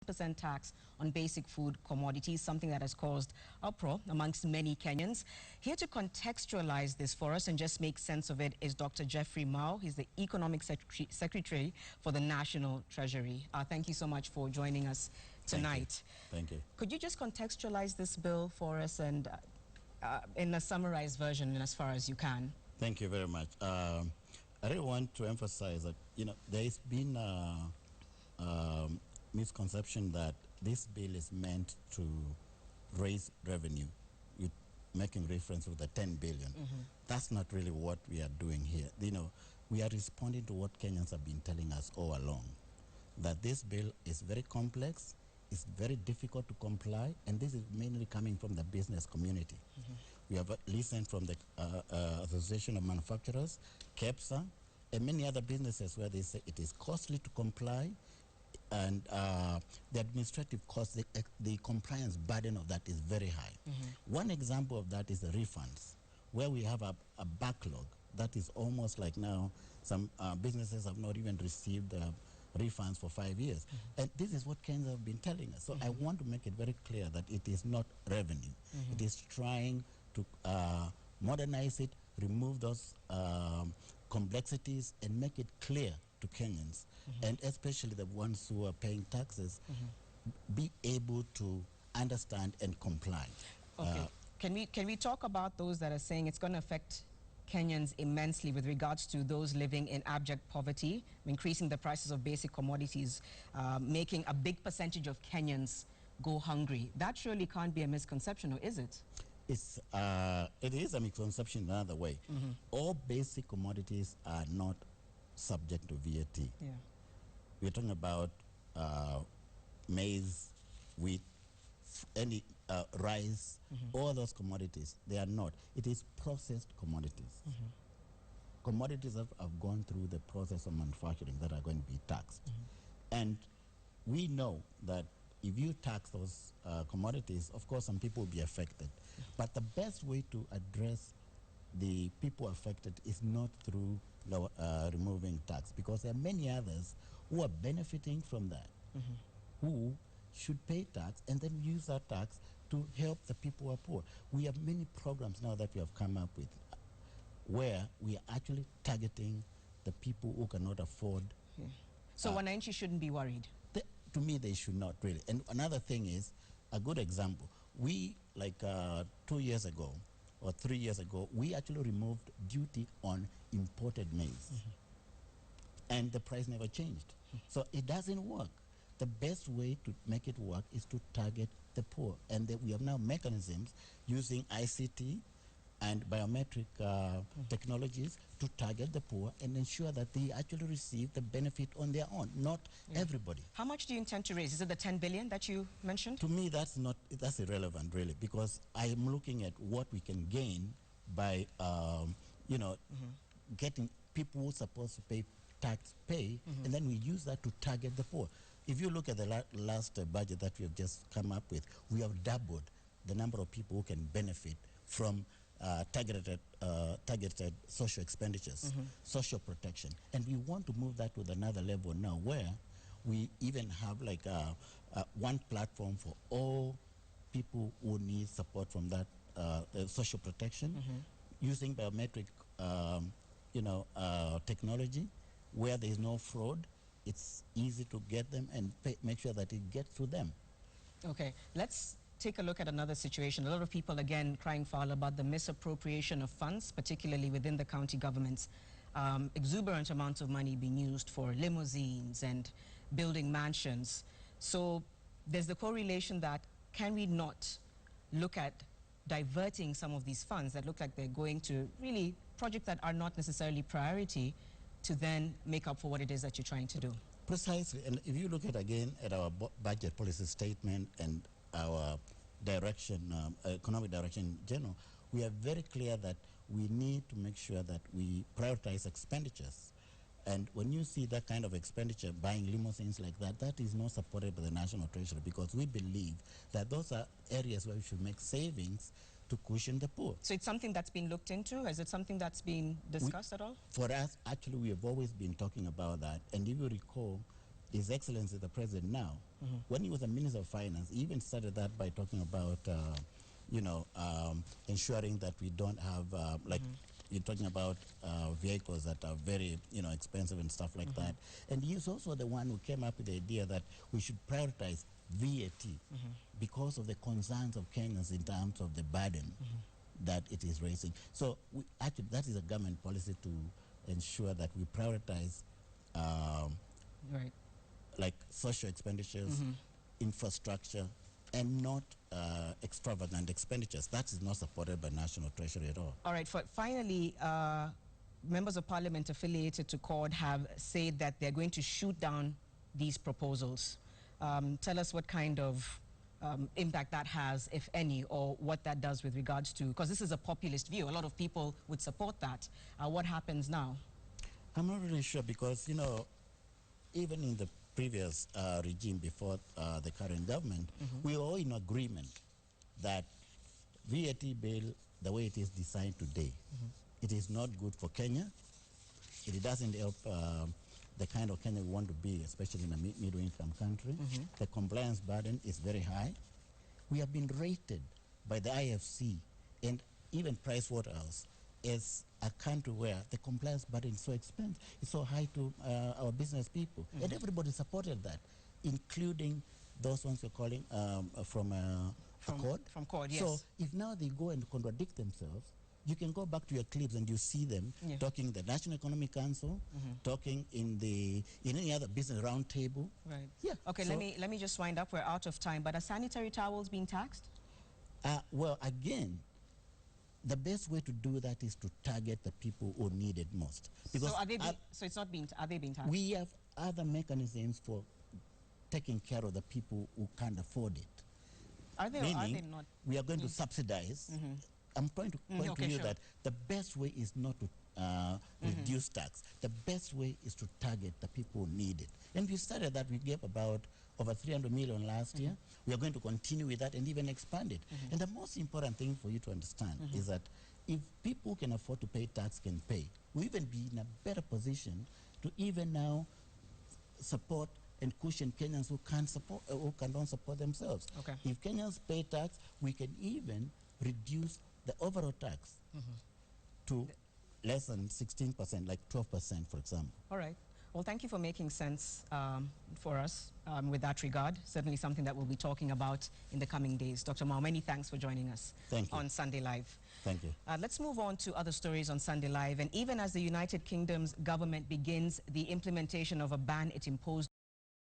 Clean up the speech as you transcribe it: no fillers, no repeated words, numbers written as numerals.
6% tax on basic food commodities, something that has caused uproar amongst many Kenyans. Here to contextualize this for us and just make sense of it is Dr. Geoffrey Mwau. He's the Economic Secretary for the National Treasury. Thank you so much for joining us tonight. Thank you. Could you just contextualize this bill for us and in a summarized version as far as you can? Thank you very much. I really want to emphasize that, there has been a misconception that this bill is meant to raise revenue, making reference to the 10 billion. That's not really what we are doing here. We are responding to what Kenyans have been telling us all along, that this bill is very complex, it's very difficult to comply, and this is mainly coming from the business community. We have listened from the Association of Manufacturers, KEPSA, and many other businesses where they say it is costly to comply, and the administrative cost, the compliance burden of that is very high. One example of that is the refunds, where we have a backlog that is almost like now some businesses have not even received refunds for 5 years. And this is what Kenyans have been telling us. So I want to make it very clear that it is not revenue. It is trying to modernize it, remove those complexities, and make it clear to Kenyans, and especially the ones who are paying taxes, be able to understand and comply. Okay. Can we talk about those that are saying it's going to affect Kenyans immensely with regards to those living in abject poverty, increasing the prices of basic commodities, making a big percentage of Kenyans go hungry? That surely can't be a misconception, or is it? It is a misconception in another way. All basic commodities are not subject to VAT. Yeah. We're talking about maize, wheat, any rice, all those commodities. They are not. It is processed commodities. Commodities that have gone through the process of manufacturing that are going to be taxed. And we know that if you tax those commodities, of course, some people will be affected. But the best way to address the people affected is not through removing tax, because there are many others who are benefiting from that, who should pay tax and then use that tax to help the people who are poor. We have many programs now that we have come up with where we are actually targeting the people who cannot afford. So wananchi shouldn't be worried? To me, they should not really. And another thing is, a good example, we, like 2 years ago or 3 years ago, we actually removed duty on imported maize. And the price never changed. So it doesn't work. The best way to make it work is to target the poor. And we have now mechanisms using ICT and biometric technologies to target the poor and ensure that they actually receive the benefit on their own, not everybody. How much do you intend to raise? Is it the 10 billion that you mentioned? To me, that's irrelevant, really, because I am looking at what we can gain by, getting people who are supposed to pay tax and then we use that to target the poor. If you look at the last budget that we have just come up with, we have doubled the number of people who can benefit from targeted social expenditures, social protection. And we want to move that to another level now, where we even have like one platform for all people who need support from that social protection, using biometric technology, where there is no fraud. It's easy to get them and make sure that it gets to them. Okay, let's take a look at another situation. A lot of people, again, crying foul about the misappropriation of funds, particularly within the county governments. Exuberant amounts of money being used for limousines and building mansions. So there's the correlation that can we not look at diverting some of these funds that look like they're going to really projects that are not necessarily priority to then make up for what it is that you're trying to do? Precisely. And if you look at our budget policy statement and our direction, economic direction in general, we are very clear that we need to make sure that we prioritize expenditures. And when you see that kind of expenditure, buying limousines like that, that is not supported by the National Treasury, because we believe that those are areas where we should make savings to cushion the poor. So it's something that's been looked into? Is it something that's been discussed at all? For us, actually, we have always been talking about that. And if you recall, His Excellency the President now, when he was a Minister of Finance, he even started that by talking about, ensuring that we don't have, you're talking about vehicles that are very, expensive and stuff like that. And he's also the one who came up with the idea that we should prioritize VAT because of the concerns of Kenyans in terms of the burden that it is raising. So actually, that is a government policy to ensure that we prioritize like social expenditures, infrastructure, and not extravagant expenditures. That is not supported by National Treasury at all. All right. Finally, members of parliament affiliated to CORD have said that they're going to shoot down these proposals. Tell us what kind of impact that has, if any, or what that does with regards to, because this is a populist view. A lot of people would support that. What happens now? I'm not really sure because, even in the previous regime before the current government, we were all in agreement that VAT bill, the way it is designed today, it is not good for Kenya. It doesn't help the kind of Kenya we want to be, especially in a middle-income country. The compliance burden is very high. We have been rated by the IFC and even Pricewaterhouse as a country where the compliance burden is so expensive, it's so high to our business people. And everybody supported that, including those ones you're calling from CORD. From CORD, yes. So if now they go and contradict themselves, you can go back to your clips and you see them talking in the National Economic Council, talking in any other business roundtable. Right. Yeah. Okay, so let me just wind up. We're out of time. But are sanitary towels being taxed? Well, again, the best way to do that is to target the people who need it most. Because so are they being taxed? We have other mechanisms for taking care of the people who can't afford it. Are they, Meaning, or are they not? We are going to subsidize. I'm trying to point to you that the best way is not to reduce tax. The best way is to target the people who need it. And we started that. We gave about over 300 million last year. We are going to continue with that and even expand it. And the most important thing for you to understand is that if people who can afford to pay tax can pay, we'll even be in a better position to even now support and cushion Kenyans who cannot support themselves. Okay. If Kenyans pay tax, we can even reduce the overall tax to less than 16%, like 12%, for example. All right. Well, thank you for making sense for us with that regard. Certainly something that we'll be talking about in the coming days. Dr. Mwau, many thanks for joining us on Sunday Live. Thank you. Let's move on to other stories on Sunday Live. And even as the United Kingdom's government begins the implementation of a ban it imposed